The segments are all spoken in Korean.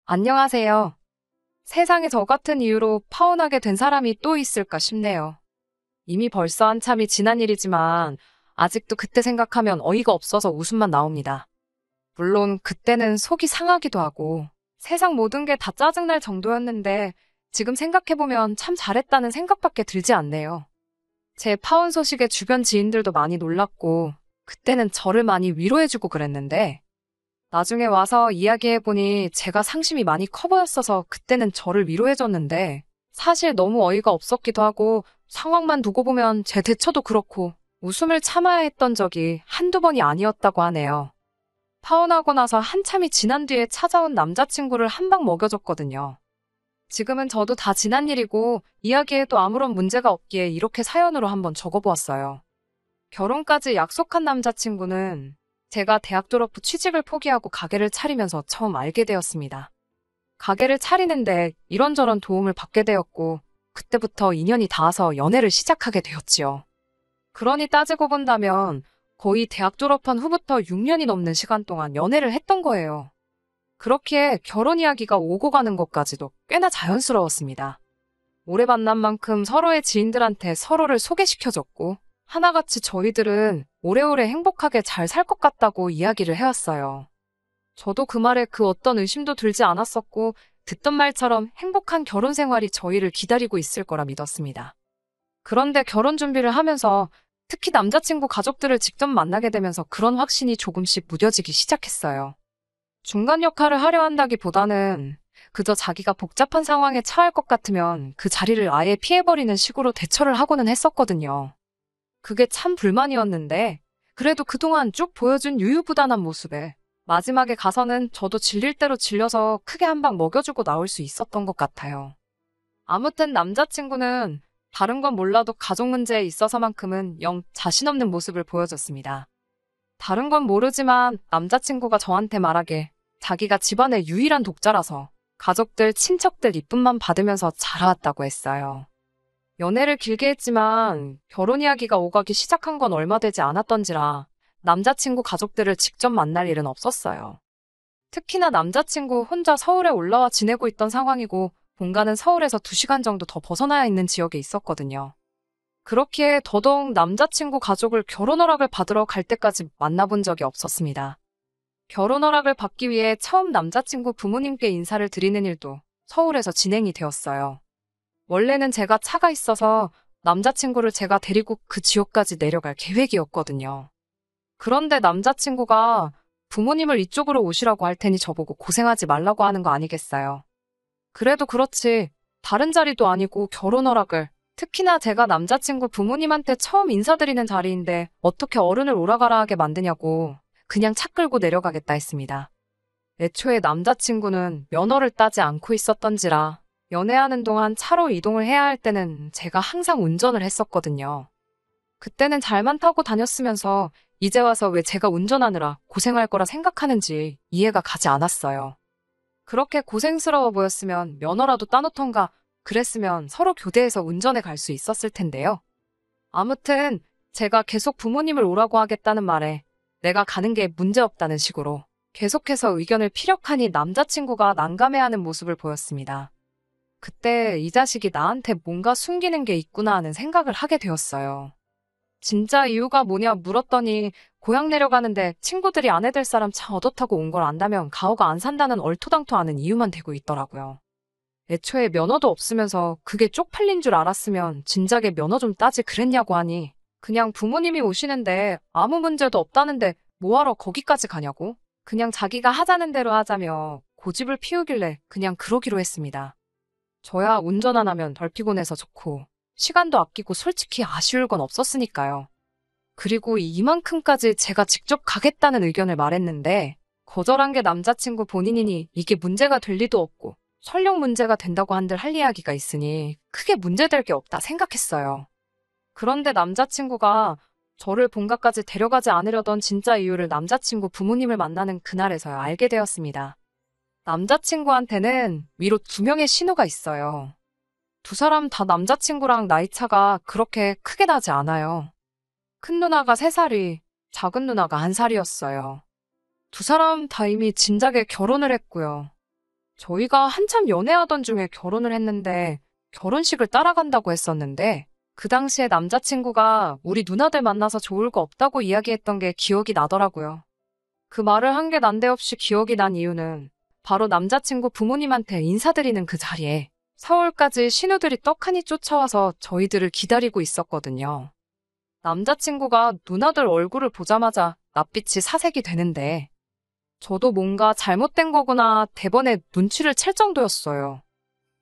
안녕하세요. 세상에 저 같은 이유로 파혼하게 된 사람이 또 있을까 싶네요. 이미 벌써 한참이 지난 일이지만 아직도 그때 생각하면 어이가 없어서 웃음만 나옵니다. 물론 그때는 속이 상하기도 하고 세상 모든 게 다 짜증날 정도였는데 지금 생각해보면 참 잘했다는 생각밖에 들지 않네요. 제 파혼 소식에 주변 지인들도 많이 놀랐고 그때는 저를 많이 위로해주고 그랬는데 나중에 와서 이야기해보니 제가 상심이 많이 커 보였어서 그때는 저를 위로해줬는데 사실 너무 어이가 없었기도 하고 상황만 두고 보면 제 대처도 그렇고 웃음을 참아야 했던 적이 한두 번이 아니었다고 하네요. 파혼하고 나서 한참이 지난 뒤에 찾아온 남자친구를 한 방 먹여줬거든요. 지금은 저도 다 지난 일이고 이야기해도 아무런 문제가 없기에 이렇게 사연으로 한번 적어보았어요. 결혼까지 약속한 남자친구는 제가 대학 졸업 후 취직을 포기하고 가게를 차리면서 처음 알게 되었습니다. 가게를 차리는데 이런저런 도움을 받게 되었고 그때부터 인연이 닿아서 연애를 시작하게 되었지요. 그러니 따지고 본다면 거의 대학 졸업한 후부터 6년이 넘는 시간 동안 연애를 했던 거예요. 그렇기에 결혼 이야기가 오고 가는 것까지도 꽤나 자연스러웠습니다. 오래 만난 만큼 서로의 지인들한테 서로를 소개시켜줬고 하나같이 저희들은 오래오래 행복하게 잘 살 것 같다고 이야기를 해왔어요. 저도 그 말에 그 어떤 의심도 들지 않았었고 듣던 말처럼 행복한 결혼 생활이 저희를 기다리고 있을 거라 믿었습니다. 그런데 결혼 준비를 하면서 특히 남자친구 가족들을 직접 만나게 되면서 그런 확신이 조금씩 무뎌지기 시작했어요. 중간 역할을 하려 한다기보다는 그저 자기가 복잡한 상황에 처할 것 같으면 그 자리를 아예 피해버리는 식으로 대처를 하고는 했었거든요. 그게 참 불만이었는데 그래도 그동안 쭉 보여준 유유부단한 모습에 마지막에 가서는 저도 질릴 대로 질려서 크게 한 방 먹여주고 나올 수 있었던 것 같아요. 아무튼 남자친구는 다른 건 몰라도 가족 문제에 있어서만큼은 영 자신 없는 모습을 보여줬습니다. 다른 건 모르지만 남자친구가 저한테 말하길 자기가 집안의 유일한 독자라서 가족들, 친척들 이쁨만 받으면서 자라왔다고 했어요. 연애를 길게 했지만 결혼 이야기가 오가기 시작한 건 얼마 되지 않았던지라 남자친구 가족들을 직접 만날 일은 없었어요. 특히나 남자친구 혼자 서울에 올라와 지내고 있던 상황이고 본가는 서울에서 2시간 정도 더 벗어나야 있는 지역에 있었거든요. 그렇기에 더더욱 남자친구 가족을 결혼 허락을 받으러 갈 때까지 만나본 적이 없었습니다. 결혼 허락을 받기 위해 처음 남자친구 부모님께 인사를 드리는 일도 서울에서 진행이 되었어요. 원래는 제가 차가 있어서 남자친구를 제가 데리고 그 지역까지 내려갈 계획이었거든요. 그런데 남자친구가 부모님을 이쪽으로 오시라고 할 테니 저보고 고생하지 말라고 하는 거 아니겠어요. 그래도 그렇지 다른 자리도 아니고 결혼 허락을 특히나 제가 남자친구 부모님한테 처음 인사드리는 자리인데 어떻게 어른을 오라가라 하게 만드냐고 그냥 차 끌고 내려가겠다 했습니다. 애초에 남자친구는 면허를 따지 않고 있었던지라 연애하는 동안 차로 이동을 해야 할 때는 제가 항상 운전을 했었거든요. 그때는 잘만 타고 다녔으면서 이제 와서 왜 제가 운전하느라 고생할 거라 생각하는지 이해가 가지 않았어요. 그렇게 고생스러워 보였으면 면허라도 따놓던가 그랬으면 서로 교대해서 운전해 갈 수 있었을 텐데요. 아무튼 제가 계속 부모님을 오라고 하겠다는 말에 내가 가는 게 문제없다는 식으로 계속해서 의견을 피력하니 남자친구가 난감해하는 모습을 보였습니다. 그때 이 자식이 나한테 뭔가 숨기는 게 있구나 하는 생각을 하게 되었어요. 진짜 이유가 뭐냐 물었더니 고향 내려가는데 친구들이 아내 될 사람 차 얻어 타고 온 걸 안다면 가오가 안 산다는 얼토당토하는 이유만 대고 있더라고요. 애초에 면허도 없으면서 그게 쪽팔린 줄 알았으면 진작에 면허 좀 따지 그랬냐고 하니 그냥 부모님이 오시는데 아무 문제도 없다는데 뭐하러 거기까지 가냐고 그냥 자기가 하자는 대로 하자며 고집을 피우길래 그냥 그러기로 했습니다. 저야 운전 안 하면 덜 피곤해서 좋고 시간도 아끼고 솔직히 아쉬울 건 없었으니까요. 그리고 이만큼까지 제가 직접 가겠다는 의견을 말했는데 거절한 게 남자친구 본인이니 이게 문제가 될 리도 없고 설령 문제가 된다고 한들 할 이야기가 있으니 크게 문제될 게 없다 생각했어요. 그런데 남자친구가 저를 본가까지 데려가지 않으려던 진짜 이유를 남자친구 부모님을 만나는 그날에서야 알게 되었습니다. 남자친구한테는 위로 2명의 신우가 있어요. 2사람 다 남자친구랑 나이 차가 그렇게 크게 나지 않아요. 큰 누나가 3살이, 작은 누나가 1살이었어요. 2사람 다 이미 진작에 결혼을 했고요. 저희가 한참 연애하던 중에 결혼을 했는데 결혼식을 따라간다고 했었는데 그 당시에 남자친구가 우리 누나들 만나서 좋을 거 없다고 이야기했던 게 기억이 나더라고요. 그 말을 한 게 난데없이 기억이 난 이유는 바로 남자친구 부모님한테 인사드리는 그 자리에 서울까지 신우들이 떡하니 쫓아와서 저희들을 기다리고 있었거든요. 남자친구가 누나들 얼굴을 보자마자 낯빛이 사색이 되는데 저도 뭔가 잘못된 거구나 대번에 눈치를 챌 정도였어요.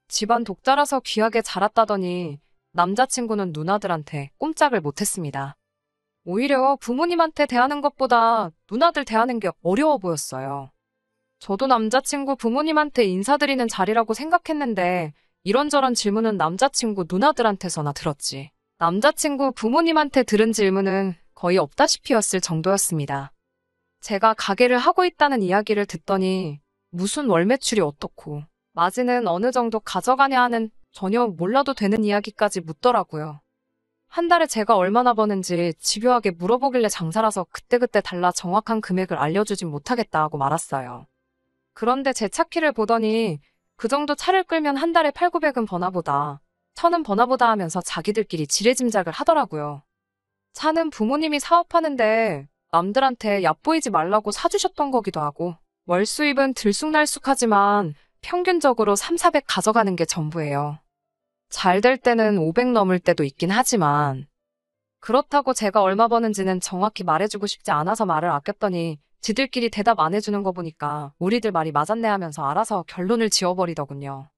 집안 독자라서 귀하게 자랐다더니 남자친구는 누나들한테 꼼짝을 못했습니다. 오히려 부모님한테 대하는 것보다 누나들 대하는 게 어려워 보였어요. 저도 남자친구 부모님한테 인사드리는 자리라고 생각했는데 이런저런 질문은 남자친구 누나들한테서나 들었지. 남자친구 부모님한테 들은 질문은 거의 없다시피였을 정도였습니다. 제가 가게를 하고 있다는 이야기를 듣더니 무슨 월 매출이 어떻고 마진은 어느 정도 가져가냐 하는 전혀 몰라도 되는 이야기까지 묻더라고요. 한 달에 제가 얼마나 버는지 집요하게 물어보길래 장사라서 그때그때 달라 정확한 금액을 알려주진 못하겠다 하고 말았어요. 그런데 제 차키를 보더니 그 정도 차를 끌면 한 달에 8,900은 버나 보다, 1,000은 버나 보다 하면서 자기들끼리 지레짐작을 하더라고요. 차는 부모님이 사업하는데 남들한테 얕보이지 말라고 사주셨던 거기도 하고 월 수입은 들쑥날쑥하지만 평균적으로 3, 400 가져가는 게 전부예요. 잘 될 때는 500 넘을 때도 있긴 하지만 그렇다고 제가 얼마 버는지는 정확히 말해주고 싶지 않아서 말을 아꼈더니 지들끼리 대답 안 해주는 거 보니까 우리들 말이 맞았네 하면서 알아서 결론을 지어버리더군요.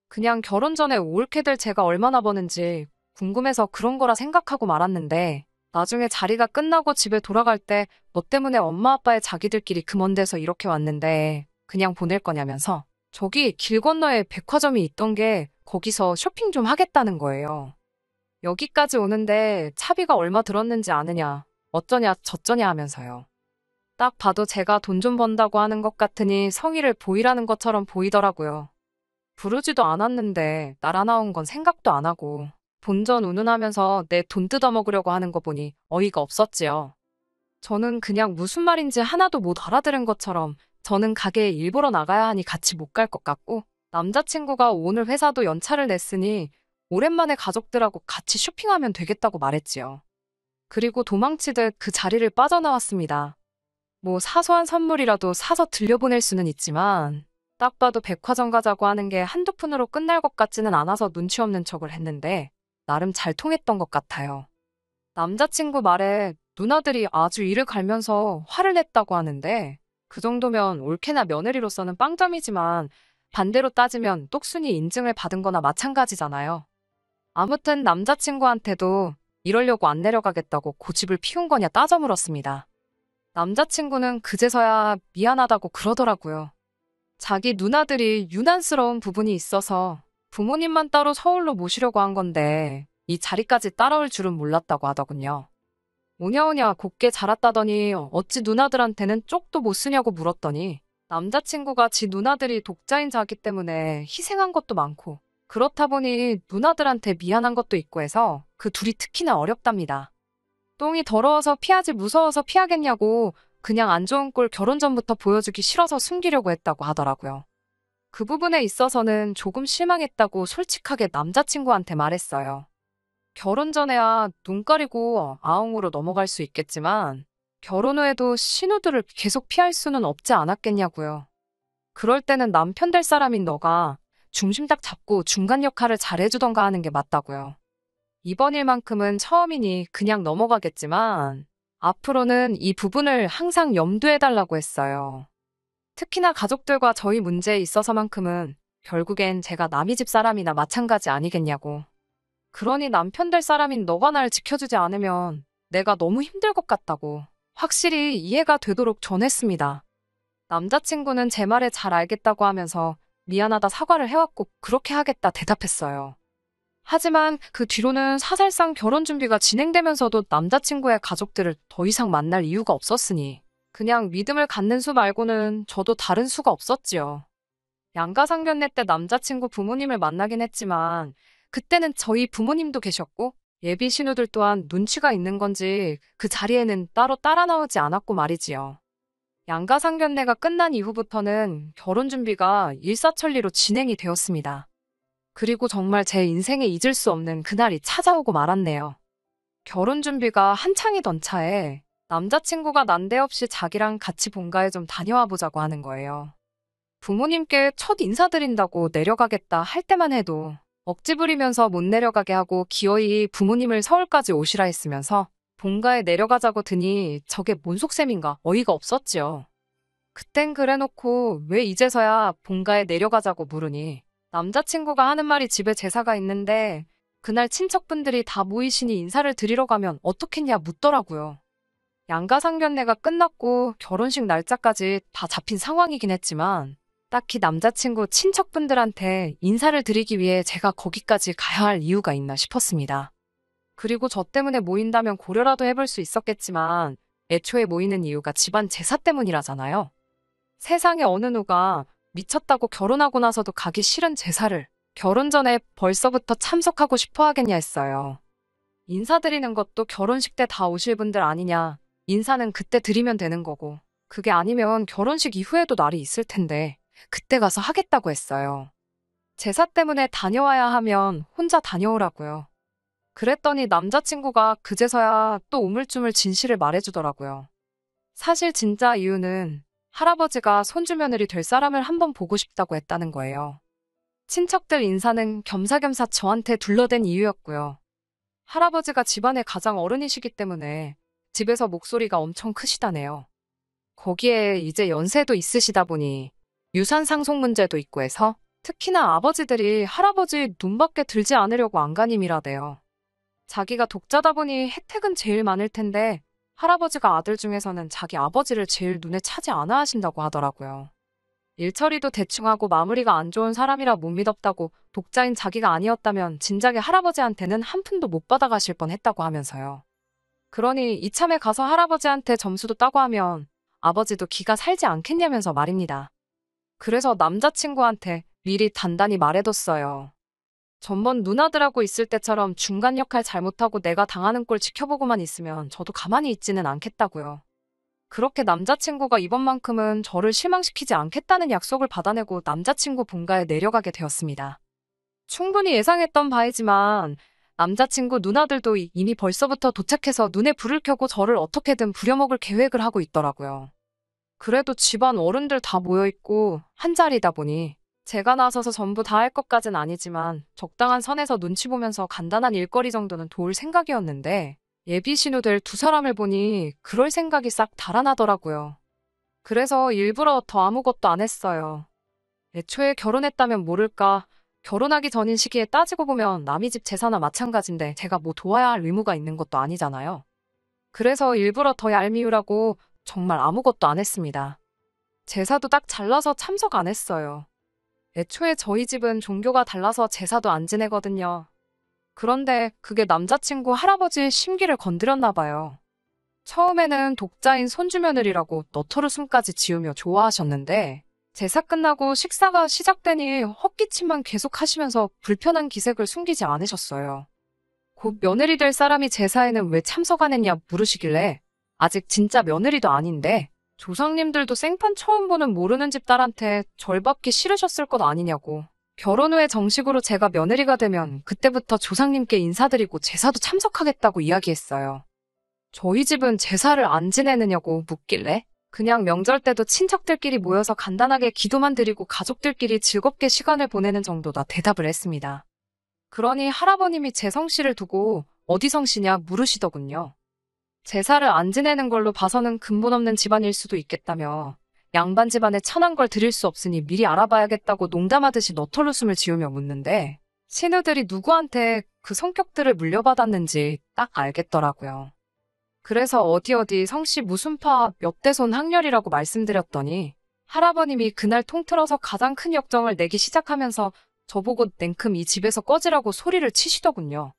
그냥 결혼 전에 옳게 될 제가 얼마나 버는지 궁금해서 그런 거라 생각하고 말았는데 나중에 자리가 끝나고 집에 돌아갈 때 너 때문에 엄마 아빠의 자기들끼리 그 먼 데서 이렇게 왔는데 그냥 보낼 거냐면서 저기 길 건너에 백화점이 있던 게 거기서 쇼핑 좀 하겠다는 거예요. 여기까지 오는데 차비가 얼마 들었는지 아느냐, 어쩌냐 저쩌냐 하면서요. 딱 봐도 제가 돈 좀 번다고 하는 것 같으니 성의를 보이라는 것처럼 보이더라고요. 부르지도 않았는데 날아 나온 건 생각도 안 하고 본전 운운하면서 내 돈 뜯어먹으려고 하는 거 보니 어이가 없었지요. 저는 그냥 무슨 말인지 하나도 못 알아들은 것처럼 저는 가게에 일보러 나가야 하니 같이 못 갈 것 같고 남자친구가 오늘 회사도 연차를 냈으니 오랜만에 가족들하고 같이 쇼핑하면 되겠다고 말했지요. 그리고 도망치듯 그 자리를 빠져나왔습니다. 뭐 사소한 선물이라도 사서 들려보낼 수는 있지만 딱 봐도 백화점 가자고 하는 게 한두 푼으로 끝날 것 같지는 않아서 눈치 없는 척을 했는데 나름 잘 통했던 것 같아요. 남자친구 말에 누나들이 아주 이를 갈면서 화를 냈다고 하는데 그 정도면 올케나 며느리로서는 빵점이지만 반대로 따지면 똑순이 인증을 받은 거나 마찬가지잖아요. 아무튼 남자친구한테도 이러려고 안 내려가겠다고 고집을 피운 거냐 따져 물었습니다. 남자친구는 그제서야 미안하다고 그러더라고요. 자기 누나들이 유난스러운 부분이 있어서 부모님만 따로 서울로 모시려고 한 건데 이 자리까지 따라올 줄은 몰랐다고 하더군요. 오냐오냐 곱게 자랐다더니 어찌 누나들한테는 쪽도 못 쓰냐고 물었더니 남자친구가 지 누나들이 독자인 자기 때문에 희생한 것도 많고 그렇다 보니 누나들한테 미안한 것도 있고 해서 그 둘이 특히나 어렵답니다. 똥이 더러워서 피하지 무서워서 피하겠냐고 그냥 안 좋은 꼴 결혼 전부터 보여주기 싫어서 숨기려고 했다고 하더라고요. 그 부분에 있어서는 조금 실망했다고 솔직하게 남자친구한테 말했어요. 결혼 전에야 눈 가리고 아웅으로 넘어갈 수 있겠지만 결혼 후에도 신우들을 계속 피할 수는 없지 않았겠냐고요. 그럴 때는 남편 될 사람인 너가 중심 딱 잡고 중간 역할을 잘해주던가 하는 게 맞다고요. 이번 일만큼은 처음이니 그냥 넘어가겠지만 앞으로는 이 부분을 항상 염두해달라고 했어요. 특히나 가족들과 저희 문제에 있어서만큼은 결국엔 제가 남의 집 사람이나 마찬가지 아니겠냐고. 그러니 남편 될 사람인 너가 날 지켜주지 않으면 내가 너무 힘들 것 같다고 확실히 이해가 되도록 전했습니다. 남자친구는 제 말에 잘 알겠다고 하면서 미안하다 사과를 해왔고 그렇게 하겠다 대답했어요. 하지만 그 뒤로는 사실상 결혼 준비가 진행되면서도 남자친구의 가족들을 더 이상 만날 이유가 없었으니 그냥 믿음을 갖는 수 말고는 저도 다른 수가 없었지요. 양가상견례 때 남자친구 부모님을 만나긴 했지만 그때는 저희 부모님도 계셨고 예비 신우들 또한 눈치가 있는 건지 그 자리에는 따로 따라 나오지 않았고 말이지요. 양가상견례가 끝난 이후부터는 결혼 준비가 일사천리로 진행이 되었습니다. 그리고 정말 제 인생에 잊을 수 없는 그날이 찾아오고 말았네요. 결혼 준비가 한창이던 차에 남자친구가 난데없이 자기랑 같이 본가에 좀 다녀와 보자고 하는 거예요. 부모님께 첫 인사드린다고 내려가겠다 할 때만 해도 억지 부리면서 못 내려가게 하고 기어이 부모님을 서울까지 오시라 했으면서 본가에 내려가자고 드니 저게 뭔 속셈인가 어이가 없었지요. 그땐 그래놓고 왜 이제서야 본가에 내려가자고 물으니 남자친구가 하는 말이 집에 제사가 있는데 그날 친척분들이 다 모이시니 인사를 드리러 가면 어떻겠냐 묻더라고요. 양가상견례가 끝났고 결혼식 날짜까지 다 잡힌 상황이긴 했지만 딱히 남자친구 친척분들한테 인사를 드리기 위해 제가 거기까지 가야 할 이유가 있나 싶었습니다. 그리고 저 때문에 모인다면 고려라도 해볼 수 있었겠지만 애초에 모이는 이유가 집안 제사 때문이라잖아요. 세상에 어느 누가 미쳤다고 결혼하고 나서도 가기 싫은 제사를 결혼 전에 벌써부터 참석하고 싶어 하겠냐 했어요. 인사드리는 것도 결혼식 때 다 오실 분들 아니냐. 인사는 그때 드리면 되는 거고 그게 아니면 결혼식 이후에도 날이 있을 텐데 그때 가서 하겠다고 했어요. 제사 때문에 다녀와야 하면 혼자 다녀오라고요. 그랬더니 남자친구가 그제서야 또 우물쭈물 진실을 말해주더라고요. 사실 진짜 이유는 할아버지가 손주며느리 될 사람을 한번 보고 싶다고 했다는 거예요. 친척들 인사는 겸사겸사 저한테 둘러댄 이유였고요. 할아버지가 집안의 가장 어른이시기 때문에 집에서 목소리가 엄청 크시다네요. 거기에 이제 연세도 있으시다 보니 유산 상속 문제도 있고 해서 특히나 아버지들이 할아버지 눈밖에 들지 않으려고 안간힘이라대요. 자기가 독자다 보니 혜택은 제일 많을 텐데 할아버지가 아들 중에서는 자기 아버지를 제일 눈에 차지 않아 하신다고 하더라고요. 일처리도 대충 하고 마무리가 안 좋은 사람이라 못 믿었다고 독자인 자기가 아니었다면 진작에 할아버지한테는 한 푼도 못 받아가실 뻔했다고 하면서요. 그러니 이참에 가서 할아버지한테 점수도 따고 하면 아버지도 기가 살지 않겠냐면서 말입니다. 그래서 남자친구한테 미리 단단히 말해뒀어요. 전번 누나들하고 있을 때처럼 중간 역할 잘못하고 내가 당하는 꼴 지켜보고만 있으면 저도 가만히 있지는 않겠다고요. 그렇게 남자친구가 이번만큼은 저를 실망시키지 않겠다는 약속을 받아내고 남자친구 본가에 내려가게 되었습니다. 충분히 예상했던 바이지만 남자친구 누나들도 이미 벌써부터 도착해서 눈에 불을 켜고 저를 어떻게든 부려먹을 계획을 하고 있더라고요. 그래도 집안 어른들 다 모여있고 한자리다 보니 제가 나서서 전부 다 할 것까진 아니지만 적당한 선에서 눈치 보면서 간단한 일거리 정도는 도울 생각이었는데 예비 신우 될 두 사람을 보니 그럴 생각이 싹 달아나더라고요. 그래서 일부러 더 아무것도 안 했어요. 애초에 결혼했다면 모를까 결혼하기 전인 시기에 따지고 보면 남의 집 제사나 마찬가지인데 제가 뭐 도와야 할 의무가 있는 것도 아니잖아요. 그래서 일부러 더 얄미우라고 정말 아무것도 안 했습니다. 제사도 딱 잘라서 참석 안 했어요. 애초에 저희 집은 종교가 달라서 제사도 안 지내거든요. 그런데 그게 남자친구 할아버지의 심기를 건드렸나 봐요. 처음에는 독자인 손주며느리라고 너털웃음까지 지으며 좋아하셨는데 제사 끝나고 식사가 시작되니 헛기침만 계속 하시면서 불편한 기색을 숨기지 않으셨어요. 곧 며느리 될 사람이 제사에는 왜 참석 안 했냐 물으시길래 아직 진짜 며느리도 아닌데 조상님들도 생판 처음 보는 모르는 집 딸한테 절 받기 싫으셨을 것 아니냐고. 결혼 후에 정식으로 제가 며느리가 되면 그때부터 조상님께 인사드리고 제사도 참석하겠다고 이야기했어요. 저희 집은 제사를 안 지내느냐고 묻길래 그냥 명절 때도 친척들끼리 모여서 간단하게 기도만 드리고 가족들끼리 즐겁게 시간을 보내는 정도다 대답을 했습니다. 그러니 할아버님이 제 성씨를 두고 어디 성씨냐 물으시더군요. 제사를 안 지내는 걸로 봐서는 근본 없는 집안일 수도 있겠다며 양반 집안에 천한 걸 드릴 수 없으니 미리 알아봐야겠다고 농담하듯이 너털웃음을 지으며 묻는데 신우들이 누구한테 그 성격들을 물려받았는지 딱 알겠더라고요. 그래서 어디 성씨 무슨 파 몇 대손 학렬이라고 말씀드렸더니 할아버님이 그날 통틀어서 가장 큰 역정을 내기 시작하면서 저보고 냉큼 이 집에서 꺼지라고 소리를 치시더군요.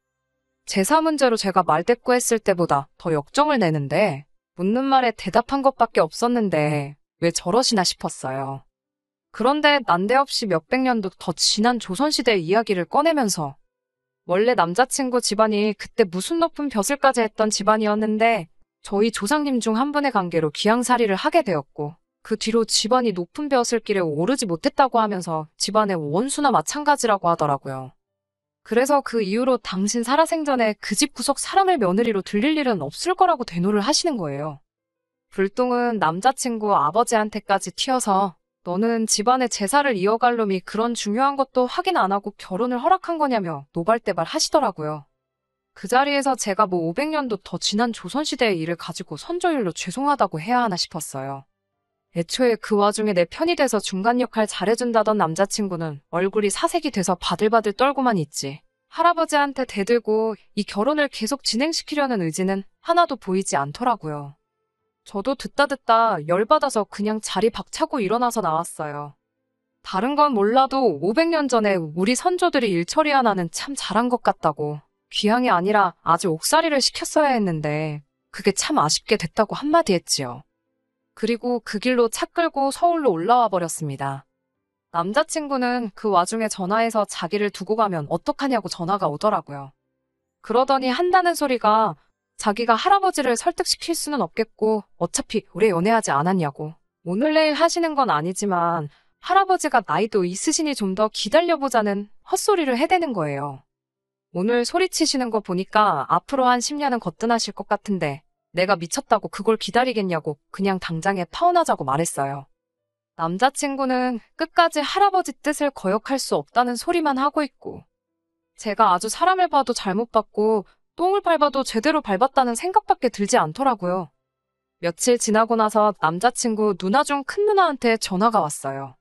제사 문제로 제가 말대꾸했을 때보다 더 역정을 내는데 묻는 말에 대답한 것밖에 없었는데 왜 저러시나 싶었어요. 그런데 난데없이 몇백 년도 더 지난 조선시대의 이야기를 꺼내면서 원래 남자친구 집안이 그때 무슨 높은 벼슬까지 했던 집안이었는데 저희 조상님 중 한 분의 관계로 귀양살이를 하게 되었고 그 뒤로 집안이 높은 벼슬 길에 오르지 못했다고 하면서 집안의 원수나 마찬가지라고 하더라고요. 그래서 그 이후로 당신 살아생전에 그 집 구석 사람을 며느리로 들릴 일은 없을 거라고 대노를 하시는 거예요. 불똥은 남자친구 아버지한테까지 튀어서 너는 집안의 제사를 이어갈 놈이 그런 중요한 것도 확인 안 하고 결혼을 허락한 거냐며 노발대발 하시더라고요. 그 자리에서 제가 뭐 500년도 더 지난 조선시대의 일을 가지고 선조일로 죄송하다고 해야 하나 싶었어요. 애초에 그 와중에 내 편이 돼서 중간 역할 잘해준다던 남자친구는 얼굴이 사색이 돼서 바들바들 떨고만 있지. 할아버지한테 대들고 이 결혼을 계속 진행시키려는 의지는 하나도 보이지 않더라고요. 저도 듣다 열받아서 그냥 자리 박차고 일어나서 나왔어요. 다른 건 몰라도 500년 전에 우리 선조들이 일처리 하나는 참 잘한 것 같다고. 귀향이 아니라 아주 옥살이를 시켰어야 했는데 그게 참 아쉽게 됐다고 한마디 했지요. 그리고 그 길로 차 끌고 서울로 올라와 버렸습니다. 남자친구는 그 와중에 전화해서 자기를 두고 가면 어떡하냐고 전화가 오더라고요. 그러더니 한다는 소리가 자기가 할아버지를 설득시킬 수는 없겠고 어차피 오래 연애하지 않았냐고. 오늘 내일 하시는 건 아니지만 할아버지가 나이도 있으시니 좀 더 기다려보자는 헛소리를 해대는 거예요. 오늘 소리치시는 거 보니까 앞으로 한 10년은 거뜬하실 것 같은데 내가 미쳤다고 그걸 기다리겠냐고 그냥 당장에 파혼하자고 말했어요. 남자친구는 끝까지 할아버지 뜻을 거역할 수 없다는 소리만 하고 있고 제가 아주 사람을 봐도 잘못 봤고 똥을 밟아도 제대로 밟았다는 생각밖에 들지 않더라고요. 며칠 지나고 나서 남자친구 누나 중 큰 누나한테 전화가 왔어요.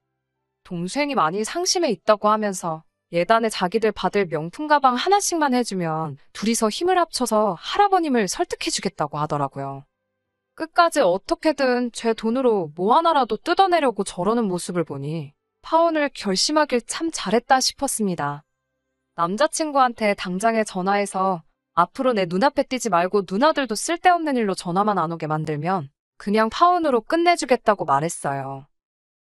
동생이 많이 상심해 있다고 하면서 예단에 자기들 받을 명품 가방 하나씩만 해주면 둘이서 힘을 합쳐서 할아버님을 설득해주겠다고 하더라고요. 끝까지 어떻게든 제 돈으로 뭐 하나라도 뜯어내려고 저러는 모습을 보니 파혼을 결심하길 참 잘했다 싶었습니다. 남자친구한테 당장에 전화해서 앞으로 내 눈앞에 띄지 말고 누나들도 쓸데없는 일로 전화만 안 오게 만들면 그냥 파혼으로 끝내주겠다고 말했어요.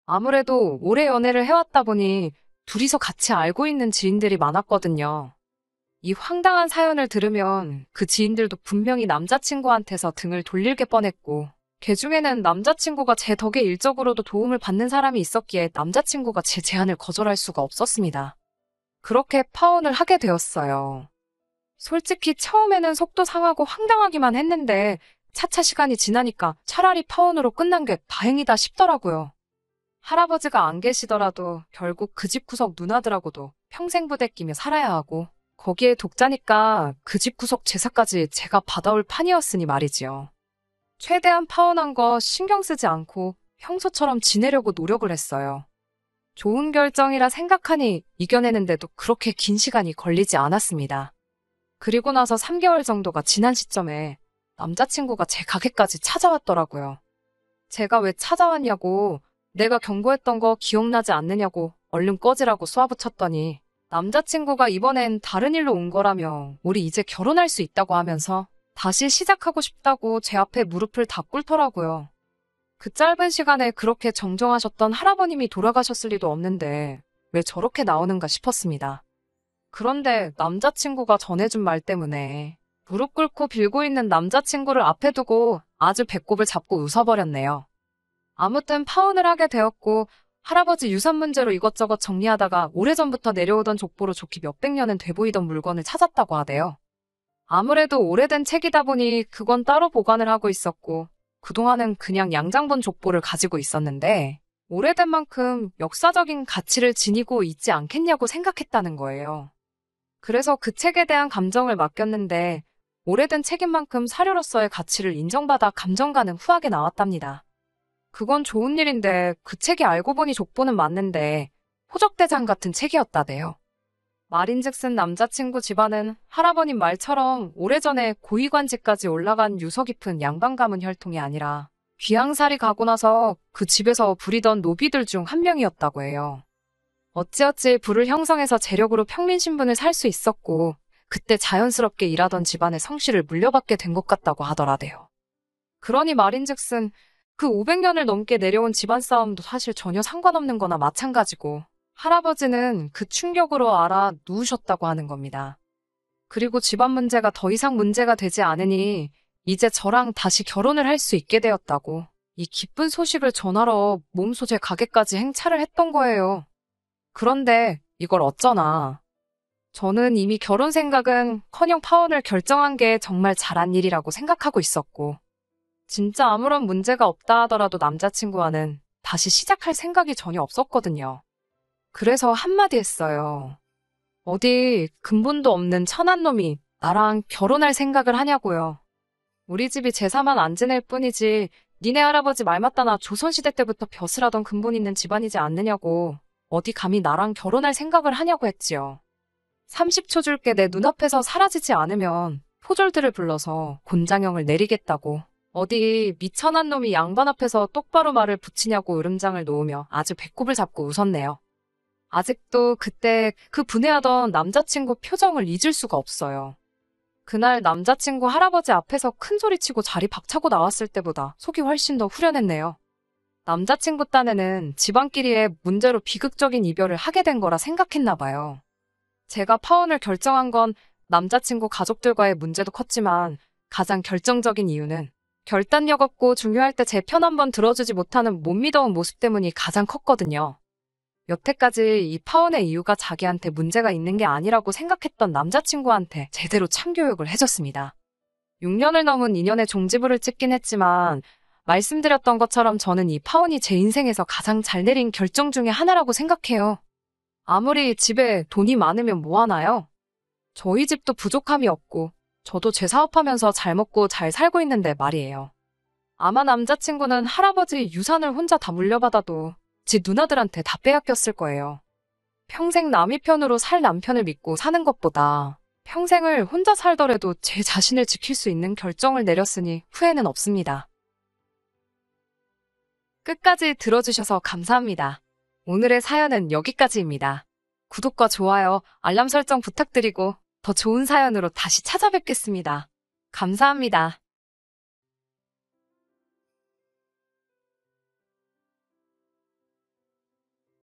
아무래도 오래 연애를 해왔다 보니 둘이서 같이 알고 있는 지인들이 많았거든요. 이 황당한 사연을 들으면 그 지인들도 분명히 남자친구한테서 등을 돌릴 게 뻔했고 걔 중에는 남자친구가 제 덕에 일적으로도 도움을 받는 사람이 있었기에 남자친구가 제 제안을 거절할 수가 없었습니다. 그렇게 파혼을 하게 되었어요. 솔직히 처음에는 속도 상하고 황당하기만 했는데 차차 시간이 지나니까 차라리 파혼으로 끝난 게 다행이다 싶더라고요. 할아버지가 안 계시더라도 결국 그 집 구석 누나들하고도 평생 부대끼며 살아야 하고 거기에 독자니까 그 집 구석 제사까지 제가 받아올 판이었으니 말이지요. 최대한 파혼한 거 신경 쓰지 않고 평소처럼 지내려고 노력을 했어요. 좋은 결정이라 생각하니 이겨내는데도 그렇게 긴 시간이 걸리지 않았습니다. 그리고 나서 3개월 정도가 지난 시점에 남자친구가 제 가게까지 찾아왔더라고요. 제가 왜 찾아왔냐고 내가 경고했던 거 기억나지 않느냐고 얼른 꺼지라고 쏘아붙였더니 남자친구가 이번엔 다른 일로 온 거라며 우리 이제 결혼할 수 있다고 하면서 다시 시작하고 싶다고 제 앞에 무릎을 다 꿇더라고요. 그 짧은 시간에 그렇게 정정하셨던 할아버님이 돌아가셨을 리도 없는데 왜 저렇게 나오는가 싶었습니다. 그런데 남자친구가 전해준 말 때문에 무릎 꿇고 빌고 있는 남자친구를 앞에 두고 아주 배꼽을 잡고 웃어버렸네요. 아무튼 파혼을 하게 되었고 할아버지 유산 문제로 이것저것 정리하다가 오래전부터 내려오던 족보로 좋기 몇백 년은 돼 보이던 물건을 찾았다고 하대요. 아무래도 오래된 책이다 보니 그건 따로 보관을 하고 있었고 그동안은 그냥 양장본 족보를 가지고 있었는데 오래된 만큼 역사적인 가치를 지니고 있지 않겠냐고 생각했다는 거예요. 그래서 그 책에 대한 감정을 맡겼는데 오래된 책인 만큼 사료로서의 가치를 인정받아 감정가는 후하게 나왔답니다. 그건 좋은 일인데 그 책이 알고 보니 족보는 맞는데 호적대장 같은 책이었다대요. 말인즉슨 남자친구 집안은 할아버님 말처럼 오래전에 고위관직까지 올라간 유서 깊은 양반 가문 혈통이 아니라 귀양살이 가고 나서 그 집에서 부리던 노비들 중 한 명이었다고 해요. 어찌어찌 부를 형성해서 재력으로 평민신분을 살 수 있었고 그때 자연스럽게 일하던 집안의 성씨를 물려받게 된 것 같다고 하더라대요. 그러니 말인즉슨 그 500년을 넘게 내려온 집안 싸움도 사실 전혀 상관없는 거나 마찬가지고 할아버지는 그 충격으로 알아 누우셨다고 하는 겁니다. 그리고 집안 문제가 더 이상 문제가 되지 않으니 이제 저랑 다시 결혼을 할 수 있게 되었다고. 이 기쁜 소식을 전하러 몸소재 가게까지 행차를 했던 거예요. 그런데 이걸 어쩌나. 저는 이미 결혼 생각은 커녕 파혼을 결정한 게 정말 잘한 일이라고 생각하고 있었고, 진짜 아무런 문제가 없다 하더라도 남자친구와는 다시 시작할 생각이 전혀 없었거든요. 그래서 한마디 했어요. 어디 근본도 없는 천한 놈이 나랑 결혼할 생각을 하냐고요. 우리 집이 제사만 안 지낼 뿐이지 니네 할아버지 말 맞다나 조선시대 때부터 벼슬 하던 근본 있는 집안이지 않느냐고. 어디 감히 나랑 결혼할 생각을 하냐고 했지요. 30초 줄게 내 눈앞에서 사라지지 않으면 포졸들을 불러서 곤장형을 내리겠다고. 어디 미천한 놈이 양반 앞에서 똑바로 말을 붙이냐고 으름장을 놓으며 아주 배꼽을 잡고 웃었네요. 아직도 그때 그 분해하던 남자친구 표정을 잊을 수가 없어요. 그날 남자친구 할아버지 앞에서 큰 소리치고 자리 박차고 나왔을 때보다 속이 훨씬 더 후련했네요. 남자친구 딴에는 집안끼리의 문제로 비극적인 이별을 하게 된 거라 생각했나 봐요. 제가 파혼을 결정한 건 남자친구 가족들과의 문제도 컸지만 가장 결정적인 이유는 결단력 없고 중요할 때 제 편 한번 들어주지 못하는 못 믿어온 모습 때문이 가장 컸거든요. 여태까지 이 파혼의 이유가 자기한테 문제가 있는 게 아니라고 생각했던 남자친구한테 제대로 참교육을 해줬습니다. 6년을 넘은 인연의 종지부를 찍긴 했지만 말씀드렸던 것처럼 저는 이 파혼이 제 인생에서 가장 잘 내린 결정 중에 하나라고 생각해요. 아무리 집에 돈이 많으면 뭐 하나요? 저희 집도 부족함이 없고 저도 제 사업하면서 잘 먹고 잘 살고 있는데 말이에요. 아마 남자친구는 할아버지 유산을 혼자 다 물려받아도 지 누나들한테 다 빼앗겼을 거예요. 평생 남의 편으로 살 남편을 믿고 사는 것보다 평생을 혼자 살더라도 제 자신을 지킬 수 있는 결정을 내렸으니 후회는 없습니다. 끝까지 들어주셔서 감사합니다. 오늘의 사연은 여기까지입니다. 구독과 좋아요, 알람 설정 부탁드리고 더 좋은 사연으로 다시 찾아뵙겠습니다. 감사합니다.